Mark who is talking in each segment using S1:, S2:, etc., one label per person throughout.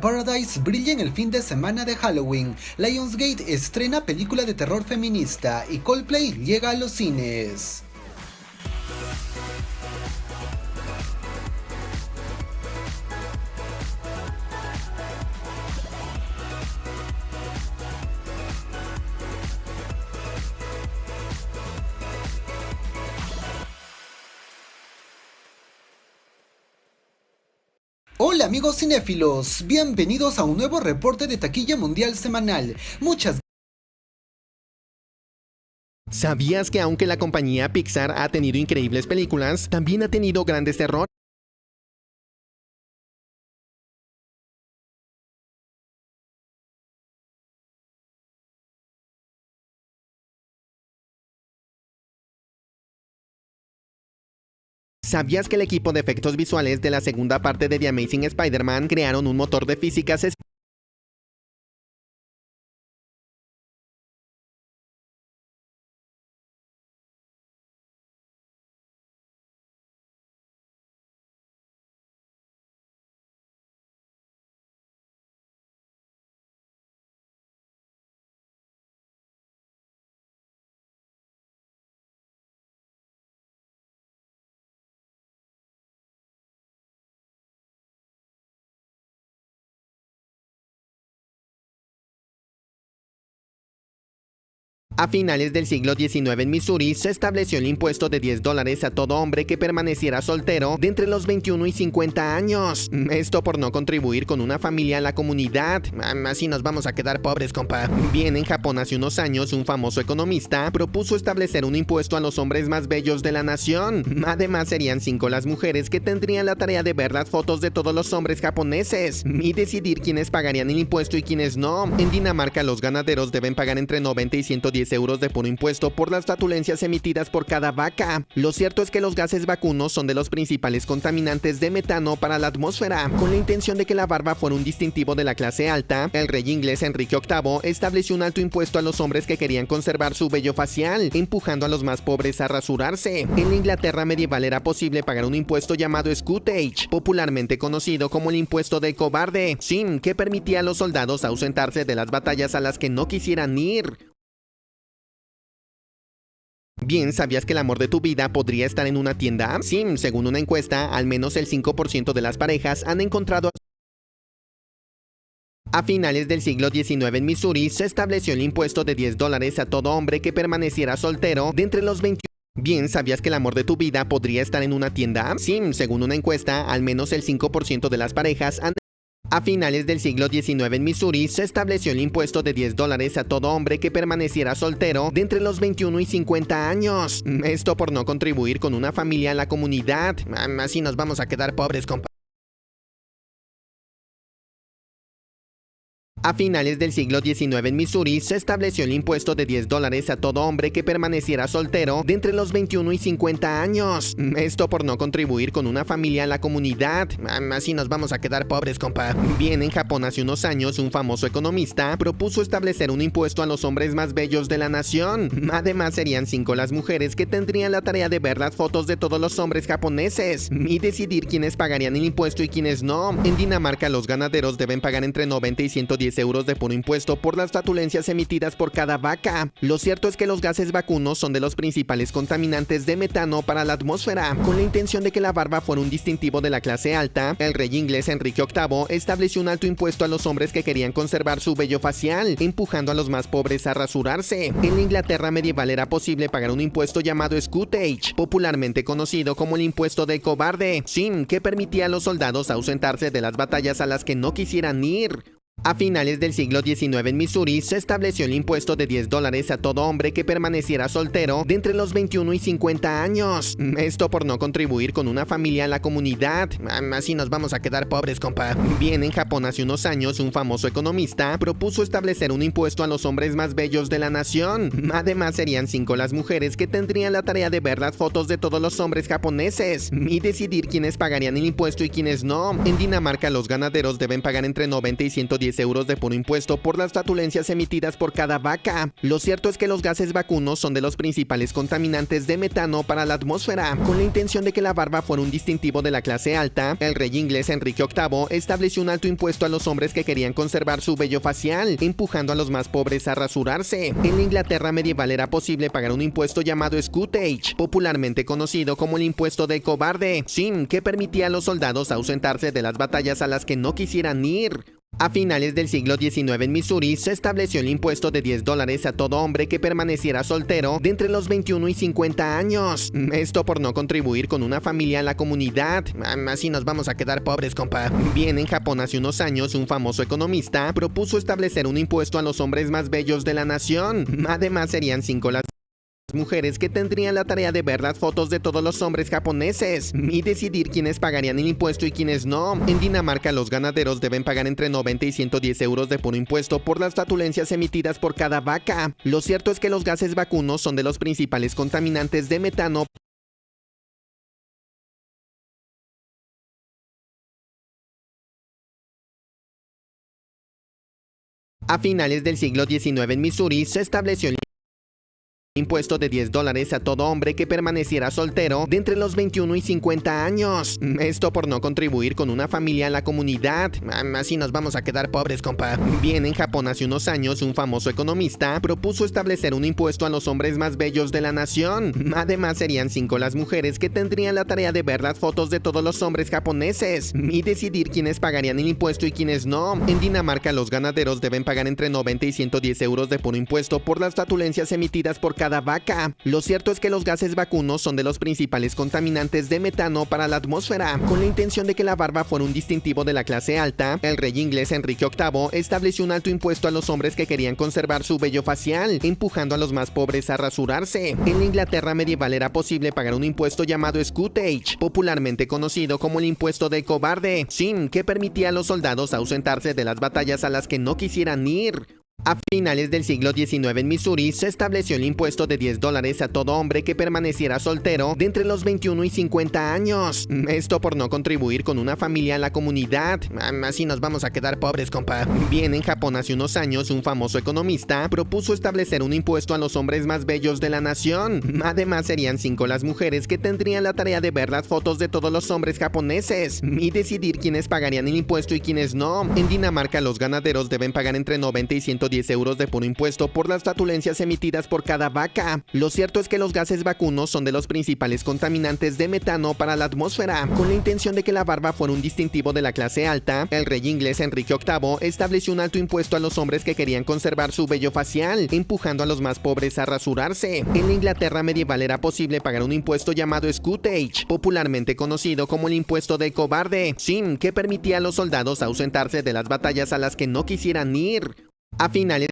S1: Paradise brilla en el fin de semana de Halloween, Lionsgate estrena película de terror feminista y Coldplay llega a los cines. Hola amigos cinéfilos, bienvenidos a un nuevo reporte de taquilla mundial semanal.
S2: ¿Sabías que aunque la compañía Pixar ha tenido increíbles películas, también ha tenido grandes errores? ¿Sabías que el equipo de efectos visuales de la segunda parte de The Amazing Spider-Man crearon un motor de físicas A finales del siglo XIX en Missouri se estableció el impuesto de $10 a todo hombre que permaneciera soltero de entre los 21 y 50 años. Esto por no contribuir con una familia a la comunidad. Así nos vamos a quedar pobres, compa. Bien, en Japón hace unos años un famoso economista propuso establecer un impuesto a los hombres más bellos de la nación. Además serían 5 las mujeres que tendrían la tarea de ver las fotos de todos los hombres japoneses y decidir quiénes pagarían el impuesto y quiénes no. En Dinamarca los ganaderos deben pagar entre 90 y 110 euros de puro impuesto por las flatulencias emitidas por cada vaca. Lo cierto es que los gases vacunos son de los principales contaminantes de metano para la atmósfera. Con la intención de que la barba fuera un distintivo de la clase alta, el rey inglés Enrique VIII estableció un alto impuesto a los hombres que querían conservar su vello facial, empujando a los más pobres a rasurarse. En la Inglaterra medieval era posible pagar un impuesto llamado scutage, popularmente conocido como el impuesto del cobarde, sí, que permitía a los soldados ausentarse de las batallas a las que no quisieran ir. Bien, ¿sabías que el amor de tu vida podría estar en una tienda? Sí, según una encuesta, al menos el 5% de las parejas han encontrado. A finales del siglo XIX en Missouri se estableció el impuesto de $10 a todo hombre que permaneciera soltero de entre los 21. Bien, ¿sabías que el amor de tu vida podría estar en una tienda? Sí, según una encuesta, al menos el 5% de las parejas han. A finales del siglo XIX en Missouri se estableció el impuesto de $10 a todo hombre que permaneciera soltero de entre los 21 y 50 años. Esto por no contribuir con una familia a la comunidad. Así nos vamos a quedar pobres, compa. A finales del siglo XIX en Missouri se estableció el impuesto de $10 a todo hombre que permaneciera soltero de entre los 21 y 50 años. Esto por no contribuir con una familia a la comunidad. Así nos vamos a quedar pobres, compa. Bien, en Japón hace unos años un famoso economista propuso establecer un impuesto a los hombres más bellos de la nación. Además serían 5 las mujeres que tendrían la tarea de ver las fotos de todos los hombres japoneses y decidir quiénes pagarían el impuesto y quiénes no. En Dinamarca los ganaderos deben pagar entre 90 y 110 euros de puro impuesto por las flatulencias emitidas por cada vaca. Lo cierto es que los gases vacunos son de los principales contaminantes de metano para la atmósfera. Con la intención de que la barba fuera un distintivo de la clase alta, el rey inglés Enrique VIII estableció un alto impuesto a los hombres que querían conservar su vello facial, empujando a los más pobres a rasurarse. En la Inglaterra medieval era posible pagar un impuesto llamado scutage, popularmente conocido como el impuesto del cobarde, sí, que permitía a los soldados ausentarse de las batallas a las que no quisieran ir. A finales del siglo XIX en Missouri se estableció el impuesto de $10 a todo hombre que permaneciera soltero de entre los 21 y 50 años. Esto por no contribuir con una familia a la comunidad. Así nos vamos a quedar pobres, compa. Bien, en Japón hace unos años un famoso economista propuso establecer un impuesto a los hombres más bellos de la nación. Además serían 5 las mujeres que tendrían la tarea de ver las fotos de todos los hombres japoneses y decidir quiénes pagarían el impuesto y quiénes no. En Dinamarca los ganaderos deben pagar entre 90 y 110 110 euros de puro impuesto por las flatulencias emitidas por cada vaca. Lo cierto es que los gases vacunos son de los principales contaminantes de metano para la atmósfera. Con la intención de que la barba fuera un distintivo de la clase alta, el rey inglés Enrique VIII estableció un alto impuesto a los hombres que querían conservar su vello facial, empujando a los más pobres a rasurarse. En la Inglaterra medieval era posible pagar un impuesto llamado scutage, popularmente conocido como el impuesto del cobarde, sin que permitía a los soldados ausentarse de las batallas a las que no quisieran ir. A finales del siglo XIX en Missouri se estableció el impuesto de $10 a todo hombre que permaneciera soltero de entre los 21 y 50 años. Esto por no contribuir con una familia a la comunidad. Así nos vamos a quedar pobres, compa. Bien, en Japón hace unos años un famoso economista propuso establecer un impuesto a los hombres más bellos de la nación. Además serían 5 las mujeres que tendrían la tarea de ver las fotos de todos los hombres japoneses y decidir quiénes pagarían el impuesto y quiénes no. En Dinamarca los ganaderos deben pagar entre 90 y 110 euros de puro impuesto por las flatulencias emitidas por cada vaca. Lo cierto es que los gases vacunos son de los principales contaminantes de metano . A finales del siglo XIX en Missouri se estableció el impuesto de $10 a todo hombre que permaneciera soltero de entre los 21 y 50 años. Esto por no contribuir con una familia a la comunidad. Así nos vamos a quedar pobres, compa. Bien, en Japón hace unos años un famoso economista propuso establecer un impuesto a los hombres más bellos de la nación. Además serían 5 las mujeres que tendrían la tarea de ver las fotos de todos los hombres japoneses y decidir quiénes pagarían el impuesto y quiénes no. En Dinamarca los ganaderos deben pagar entre 90 y 110 euros de puro impuesto por las flatulencias emitidas por cada vaca. Lo cierto es que los gases vacunos son de los principales contaminantes de metano para la atmósfera. Con la intención de que la barba fuera un distintivo de la clase alta, el rey inglés Enrique VIII estableció un alto impuesto a los hombres que querían conservar su vello facial, empujando a los más pobres a rasurarse. En la Inglaterra medieval era posible pagar un impuesto llamado scutage, popularmente conocido como el impuesto del cobarde, sin que permitía a los soldados ausentarse de las batallas a las que no quisieran ir. A finales del siglo XIX en Missouri se estableció el impuesto de $10 a todo hombre que permaneciera soltero de entre los 21 y 50 años. Esto por no contribuir con una familia a la comunidad. Así nos vamos a quedar pobres, compa. Bien, en Japón hace unos años un famoso economista propuso establecer un impuesto a los hombres más bellos de la nación. Además serían 5 las mujeres que tendrían la tarea de ver las fotos de todos los hombres japoneses y decidir quiénes pagarían el impuesto y quiénes no. En Dinamarca los ganaderos deben pagar entre 90 y 110 euros de puro impuesto por las flatulencias emitidas por cada vaca. Lo cierto es que los gases vacunos son de los principales contaminantes de metano para la atmósfera. Con la intención de que la barba fuera un distintivo de la clase alta, el rey inglés Enrique VIII estableció un alto impuesto a los hombres que querían conservar su vello facial, empujando a los más pobres a rasurarse. En la Inglaterra medieval era posible pagar un impuesto llamado scutage, popularmente conocido como el impuesto del cobarde, sin que permitía a los soldados ausentarse de las batallas a las que no quisieran ir. A finales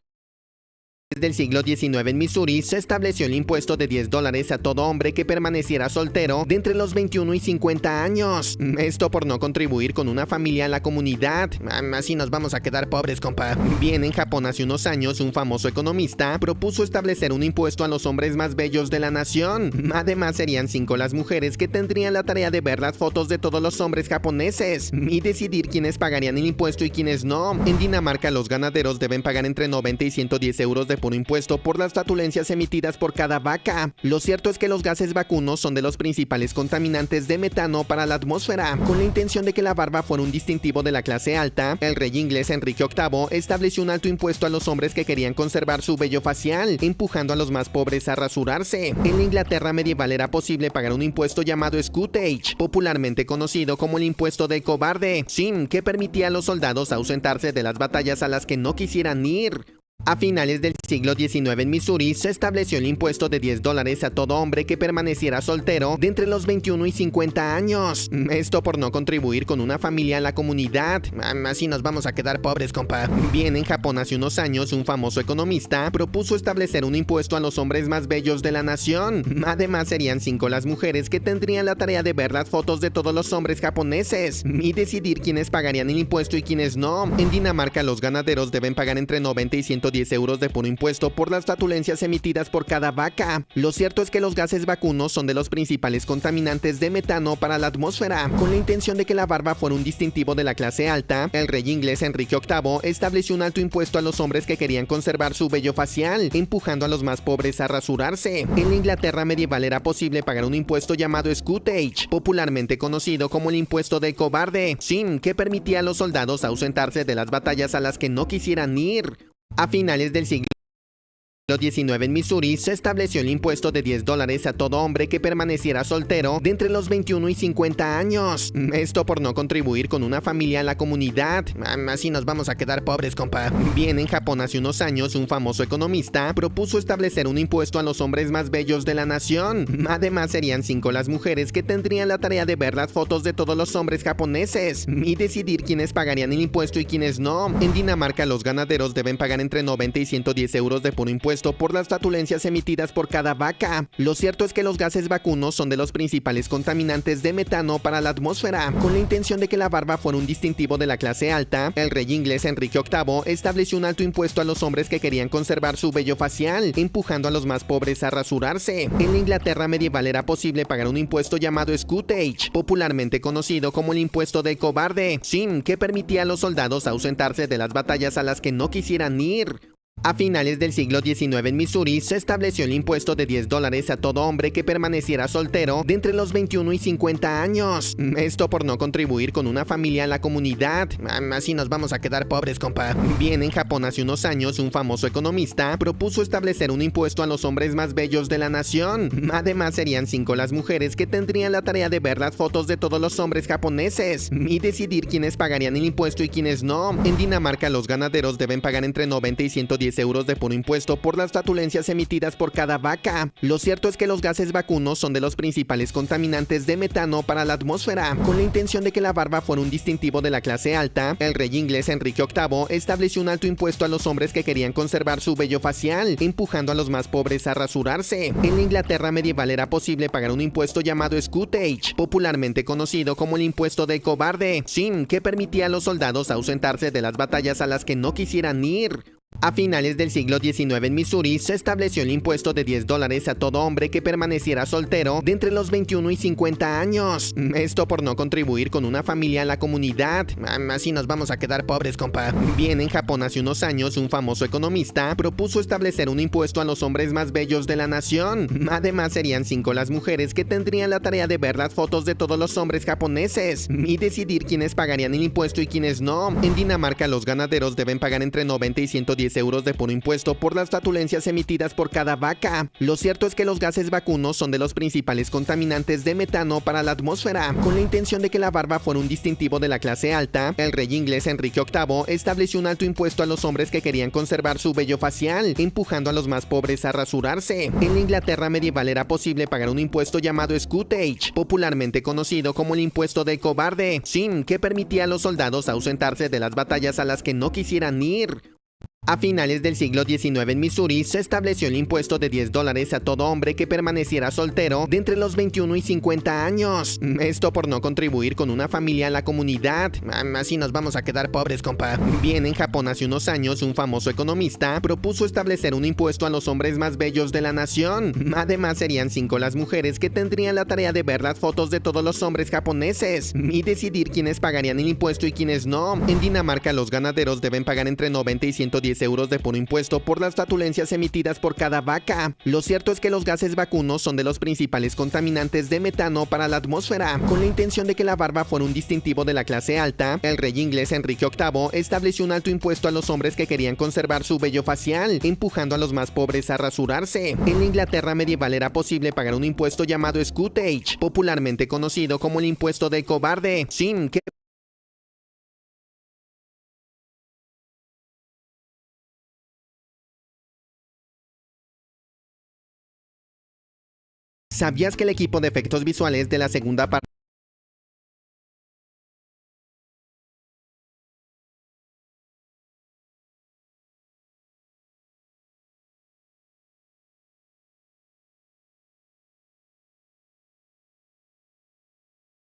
S2: del siglo XIX en Missouri se estableció el impuesto de $10 a todo hombre que permaneciera soltero de entre los 21 y 50 años. Esto por no contribuir con una familia a la comunidad. Así nos vamos a quedar pobres, compa. Bien, en Japón hace unos años un famoso economista propuso establecer un impuesto a los hombres más bellos de la nación. Además serían 5 las mujeres que tendrían la tarea de ver las fotos de todos los hombres japoneses y decidir quiénes pagarían el impuesto y quiénes no. En Dinamarca los ganaderos deben pagar entre 90 y 110 euros de puro impuesto por las flatulencias emitidas por cada vaca. Lo cierto es que los gases vacunos son de los principales contaminantes de metano para la atmósfera. Con la intención de que la barba fuera un distintivo de la clase alta, el rey inglés Enrique VIII estableció un alto impuesto a los hombres que querían conservar su vello facial, empujando a los más pobres a rasurarse. En la Inglaterra medieval era posible pagar un impuesto llamado scutage, popularmente conocido como el impuesto del cobarde, sin que permitía a los soldados ausentarse de las batallas a las que no quisieran ir. A finales del siglo XIX en Missouri se estableció el impuesto de $10 a todo hombre que permaneciera soltero de entre los 21 y 50 años. Esto por no contribuir con una familia a la comunidad. Así nos vamos a quedar pobres, compa. Bien, en Japón hace unos años un famoso economista propuso establecer un impuesto a los hombres más bellos de la nación. Además serían 5 las mujeres que tendrían la tarea de ver las fotos de todos los hombres japoneses y decidir quiénes pagarían el impuesto y quiénes no. En Dinamarca los ganaderos deben pagar entre 90 y 110 110 euros de puro impuesto por las flatulencias emitidas por cada vaca. Lo cierto es que los gases vacunos son de los principales contaminantes de metano para la atmósfera. Con la intención de que la barba fuera un distintivo de la clase alta, el rey inglés Enrique VIII estableció un alto impuesto a los hombres que querían conservar su vello facial, empujando a los más pobres a rasurarse. En la Inglaterra medieval era posible pagar un impuesto llamado scutage, popularmente conocido como el impuesto del cobarde, sin que permitía a los soldados ausentarse de las batallas a las que no quisieran ir. A finales del siglo XIX en Missouri se estableció el impuesto de $10 a todo hombre que permaneciera soltero de entre los 21 y 50 años. Esto por no contribuir con una familia a la comunidad. Así nos vamos a quedar pobres, compa. Bien, en Japón hace unos años un famoso economista propuso establecer un impuesto a los hombres más bellos de la nación. Además serían 5 las mujeres que tendrían la tarea de ver las fotos de todos los hombres japoneses y decidir quiénes pagarían el impuesto y quiénes no. En Dinamarca los ganaderos deben pagar entre 90 y 110 euros de puro impuesto por las flatulencias emitidas por cada vaca. Lo cierto es que los gases vacunos son de los principales contaminantes de metano para la atmósfera. Con la intención de que la barba fuera un distintivo de la clase alta, el rey inglés Enrique VIII estableció un alto impuesto a los hombres que querían conservar su vello facial, empujando a los más pobres a rasurarse. En la Inglaterra medieval era posible pagar un impuesto llamado scutage, popularmente conocido como el impuesto del cobarde, sin que permitía a los soldados ausentarse de las batallas a las que no quisieran ir. A finales del siglo XIX en Missouri se estableció el impuesto de $10 a todo hombre que permaneciera soltero de entre los 21 y 50 años. Esto por no contribuir con una familia a la comunidad. Así nos vamos a quedar pobres, compa. Bien, en Japón hace unos años un famoso economista propuso establecer un impuesto a los hombres más bellos de la nación. Además serían 5 las mujeres que tendrían la tarea de ver las fotos de todos los hombres japoneses y decidir quiénes pagarían el impuesto y quiénes no. En Dinamarca los ganaderos deben pagar entre 90 y 110 euros de puro impuesto por las flatulencias emitidas por cada vaca. Lo cierto es que los gases vacunos son de los principales contaminantes de metano para la atmósfera. Con la intención de que la barba fuera un distintivo de la clase alta, el rey inglés Enrique VIII estableció un alto impuesto a los hombres que querían conservar su vello facial, empujando a los más pobres a rasurarse. En la Inglaterra medieval era posible pagar un impuesto llamado scutage, popularmente conocido como el impuesto del cobarde, sin que permitía a los soldados ausentarse de las batallas a las que no quisieran ir. A finales del siglo XIX en Missouri se estableció el impuesto de $10 a todo hombre que permaneciera soltero de entre los 21 y 50 años. Esto por no contribuir con una familia a la comunidad. Así nos vamos a quedar pobres, compa. Bien, en Japón hace unos años un famoso economista propuso establecer un impuesto a los hombres más bellos de la nación. Además serían 5 las mujeres que tendrían la tarea de ver las fotos de todos los hombres japoneses y decidir quiénes pagarían el impuesto y quiénes no. En Dinamarca los ganaderos deben pagar entre 90 y 110 euros de puro impuesto por las flatulencias emitidas por cada vaca. Lo cierto es que los gases vacunos son de los principales contaminantes de metano para la atmósfera. Con la intención de que la barba fuera un distintivo de la clase alta, el rey inglés Enrique VIII estableció un alto impuesto a los hombres que querían conservar su vello facial, empujando a los más pobres a rasurarse. En la Inglaterra medieval era posible pagar un impuesto llamado scutage, popularmente conocido como el impuesto del cobarde, sin que permitía a los soldados ausentarse de las batallas a las que no quisieran ir. A finales del siglo XIX en Missouri se estableció el impuesto de $10 a todo hombre que permaneciera soltero de entre los 21 y 50 años. Esto por no contribuir con una familia a la comunidad. Así nos vamos a quedar pobres, compa. Bien, en Japón hace unos años un famoso economista propuso establecer un impuesto a los hombres más bellos de la nación. Además serían 5 las mujeres que tendrían la tarea de ver las fotos de todos los hombres japoneses y decidir quiénes pagarían el impuesto y quiénes no. En Dinamarca los ganaderos deben pagar entre 90 y 110 euros de puro impuesto por las flatulencias emitidas por cada vaca. Lo cierto es que los gases vacunos son de los principales contaminantes de metano para la atmósfera. Con la intención de que la barba fuera un distintivo de la clase alta, el rey inglés Enrique VIII estableció un alto impuesto a los hombres que querían conservar su vello facial, empujando a los más pobres a rasurarse. En la Inglaterra medieval era posible pagar un impuesto llamado scutage, popularmente conocido como el impuesto del cobarde, sin que ¿Sabías que el equipo de efectos visuales de la segunda parte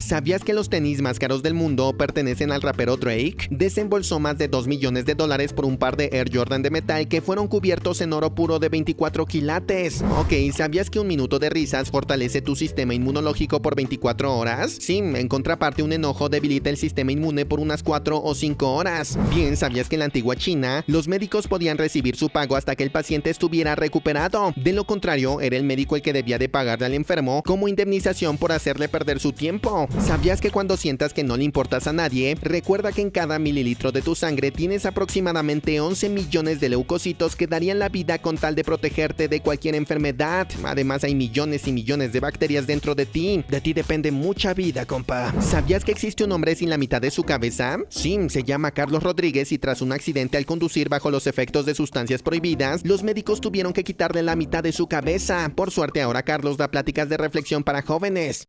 S2: ¿Sabías que los tenis más caros del mundo pertenecen al rapero Drake? Desembolsó más de $2 millones por un par de Air Jordan de metal que fueron cubiertos en oro puro de 24 quilates. Ok, ¿sabías que un minuto de risas fortalece tu sistema inmunológico por 24 horas? Sí, en contraparte un enojo debilita el sistema inmune por unas 4 o 5 horas. Bien, ¿sabías que en la antigua China los médicos podían recibir su pago hasta que el paciente estuviera recuperado? De lo contrario, era el médico el que debía de pagarle al enfermo como indemnización por hacerle perder su tiempo. ¿Sabías que cuando sientas que no le importas a nadie, recuerda que en cada mililitro de tu sangre tienes aproximadamente 11 millones de leucocitos que darían la vida con tal de protegerte de cualquier enfermedad? Además, hay millones y millones de bacterias dentro de ti. De ti depende mucha vida, compa. ¿Sabías que existe un hombre sin la mitad de su cabeza? Sí, se llama Carlos Rodríguez y tras un accidente al conducir bajo los efectos de sustancias prohibidas, los médicos tuvieron que quitarle la mitad de su cabeza. Por suerte, ahora Carlos da pláticas de reflexión para jóvenes.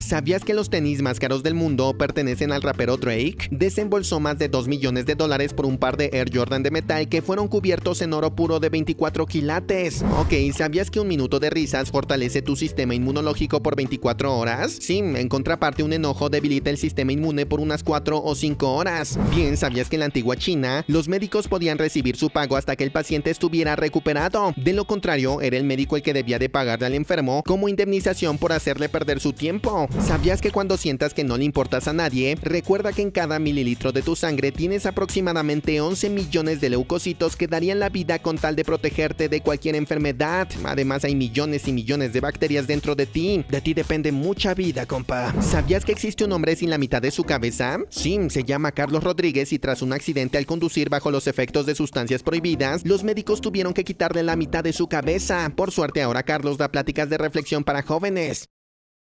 S2: ¿Sabías que los tenis más caros del mundo pertenecen al rapero Drake? Desembolsó más de $2 millones por un par de Air Jordan de metal que fueron cubiertos en oro puro de 24 quilates. Ok, ¿sabías que un minuto de risas fortalece tu sistema inmunológico por 24 horas? Sí, en contraparte un enojo debilita el sistema inmune por unas 4 o 5 horas. Bien, ¿sabías que en la antigua China los médicos podían recibir su pago hasta que el paciente estuviera recuperado? De lo contrario, era el médico el que debía de pagarle al enfermo como indemnización por hacerle perder su tiempo. ¿Sabías que cuando sientas que no le importas a nadie, recuerda que en cada mililitro de tu sangre tienes aproximadamente 11 millones de leucocitos que darían la vida con tal de protegerte de cualquier enfermedad? Además, hay millones y millones de bacterias dentro de ti. De ti depende mucha vida, compa. ¿Sabías que existe un hombre sin la mitad de su cabeza? Sí, se llama Carlos Rodríguez y tras un accidente al conducir bajo los efectos de sustancias prohibidas, los médicos tuvieron que quitarle la mitad de su cabeza. Por suerte, ahora Carlos da pláticas de reflexión para jóvenes.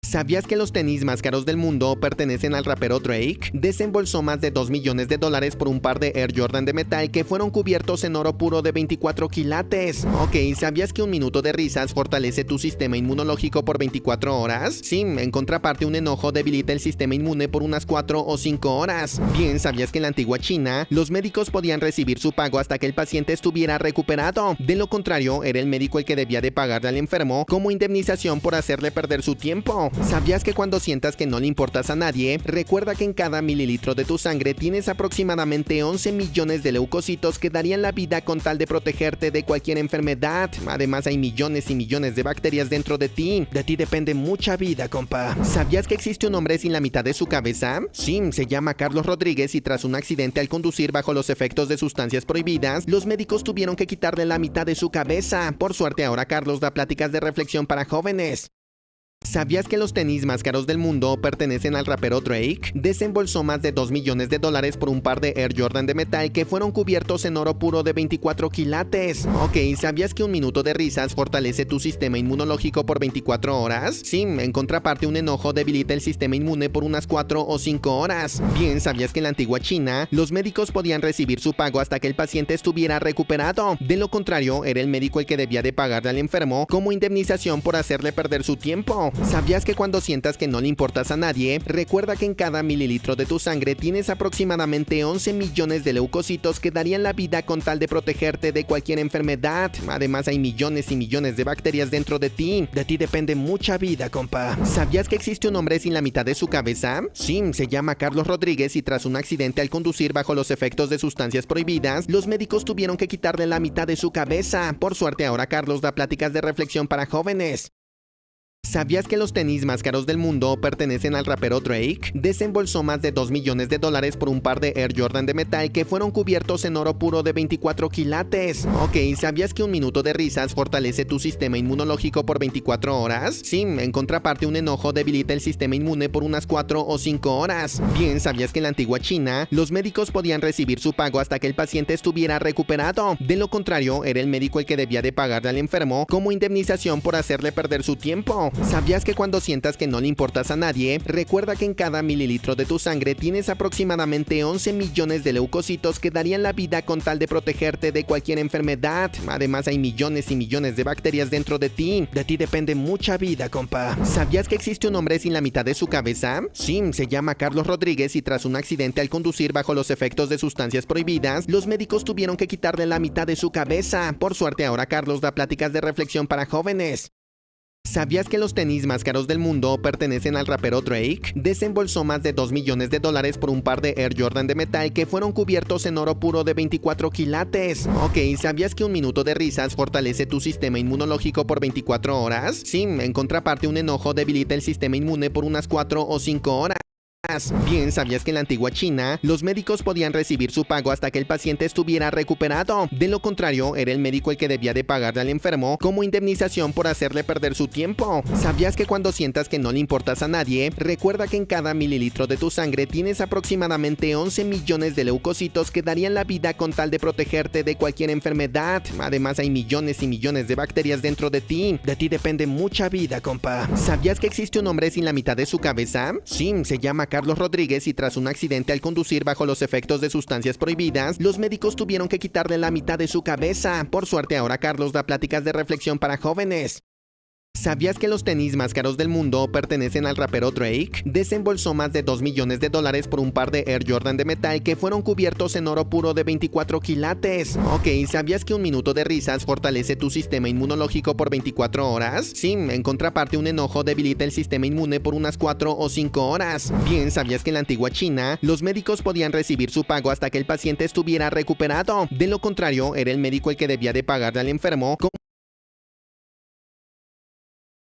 S2: ¿Sabías que los tenis más caros del mundo pertenecen al rapero Drake? Desembolsó más de $2 millones por un par de Air Jordan de metal que fueron cubiertos en oro puro de 24 quilates. Ok, ¿sabías que un minuto de risas fortalece tu sistema inmunológico por 24 horas? Sí, en contraparte un enojo debilita el sistema inmune por unas 4 o 5 horas. Bien, ¿sabías que en la antigua China los médicos podían recibir su pago hasta que el paciente estuviera recuperado? De lo contrario, era el médico el que debía de pagarle al enfermo como indemnización por hacerle perder su tiempo. ¿Sabías que cuando sientas que no le importas a nadie, recuerda que en cada mililitro de tu sangre tienes aproximadamente 11 millones de leucocitos que darían la vida con tal de protegerte de cualquier enfermedad? Además, hay millones y millones de bacterias dentro de ti. De ti depende mucha vida, compa. ¿Sabías que existe un hombre sin la mitad de su cabeza? Sí, se llama Carlos Rodríguez y tras un accidente al conducir bajo los efectos de sustancias prohibidas, los médicos tuvieron que quitarle la mitad de su cabeza. Por suerte, ahora Carlos da pláticas de reflexión para jóvenes. ¿Sabías que los tenis más caros del mundo pertenecen al rapero Drake? Desembolsó más de $2 millones por un par de Air Jordan de metal que fueron cubiertos en oro puro de 24 quilates. Ok, ¿sabías que un minuto de risas fortalece tu sistema inmunológico por 24 horas? Sí, en contraparte un enojo debilita el sistema inmune por unas 4 o 5 horas. Bien, ¿sabías que en la antigua China los médicos podían recibir su pago hasta que el paciente estuviera recuperado? De lo contrario, era el médico el que debía de pagarle al enfermo como indemnización por hacerle perder su tiempo. ¿Sabías que cuando sientas que no le importas a nadie, recuerda que en cada mililitro de tu sangre tienes aproximadamente 11 millones de leucocitos que darían la vida con tal de protegerte de cualquier enfermedad? Además, hay millones y millones de bacterias dentro de ti. De ti depende mucha vida, compa. ¿Sabías que existe un hombre sin la mitad de su cabeza? Sí, se llama Carlos Rodríguez y tras un accidente al conducir bajo los efectos de sustancias prohibidas, los médicos tuvieron que quitarle la mitad de su cabeza. Por suerte, ahora Carlos da pláticas de reflexión para jóvenes. ¿Sabías que los tenis más caros del mundo pertenecen al rapero Drake? Desembolsó más de $2 millones por un par de Air Jordan de metal que fueron cubiertos en oro puro de 24 quilates. Ok, ¿sabías que un minuto de risas fortalece tu sistema inmunológico por 24 horas? Sí, en contraparte un enojo debilita el sistema inmune por unas 4 o 5 horas. Bien, ¿sabías que en la antigua China los médicos podían recibir su pago hasta que el paciente estuviera recuperado? De lo contrario, era el médico el que debía de pagarle al enfermo como indemnización por hacerle perder su tiempo. ¿Sabías que cuando sientas que no le importas a nadie, recuerda que en cada mililitro de tu sangre tienes aproximadamente 11 millones de leucocitos que darían la vida con tal de protegerte de cualquier enfermedad? Además, hay millones y millones de bacterias dentro de ti. De ti depende mucha vida, compa. ¿Sabías que existe un hombre sin la mitad de su cabeza? Sí, se llama Carlos Rodríguez y tras un accidente al conducir bajo los efectos de sustancias prohibidas, los médicos tuvieron que quitarle la mitad de su cabeza. Por suerte, ahora Carlos da pláticas de reflexión para jóvenes. ¿Sabías que los tenis más caros del mundo pertenecen al rapero Drake? Desembolsó más de $2 millones por un par de Air Jordan de metal que fueron cubiertos en oro puro de 24 quilates. Ok, ¿sabías que un minuto de risas fortalece tu sistema inmunológico por 24 horas? Sí, en contraparte un enojo debilita el sistema inmune por unas 4 o 5 horas. Bien, ¿sabías que en la antigua China los médicos podían recibir su pago hasta que el paciente estuviera recuperado? De lo contrario, era el médico el que debía de pagarle al enfermo como indemnización por hacerle perder su tiempo. ¿Sabías que cuando sientas que no le importas a nadie, recuerda que en cada mililitro de tu sangre tienes aproximadamente 11 millones de leucocitos que darían la vida con tal de protegerte de cualquier enfermedad? Además, hay millones y millones de bacterias dentro de ti. De ti depende mucha vida, compa. ¿Sabías que existe un hombre sin la mitad de su cabeza? Sí, se llama Carlos Rodríguez y tras un accidente al conducir bajo los efectos de sustancias prohibidas, los médicos tuvieron que quitarle la mitad de su cabeza. Por suerte, ahora Carlos da pláticas de reflexión para jóvenes. ¿Sabías que los tenis más caros del mundo pertenecen al rapero Drake? Desembolsó más de $2 millones por un par de Air Jordan de metal que fueron cubiertos en oro puro de 24 quilates. Ok, ¿sabías que un minuto de risas fortalece tu sistema inmunológico por 24 horas? Sí, en contraparte un enojo debilita el sistema inmune por unas 4 o 5 horas. Bien, ¿sabías que en la antigua China los médicos podían recibir su pago hasta que el paciente estuviera recuperado? De lo contrario, era el médico el que debía de pagarle al enfermo como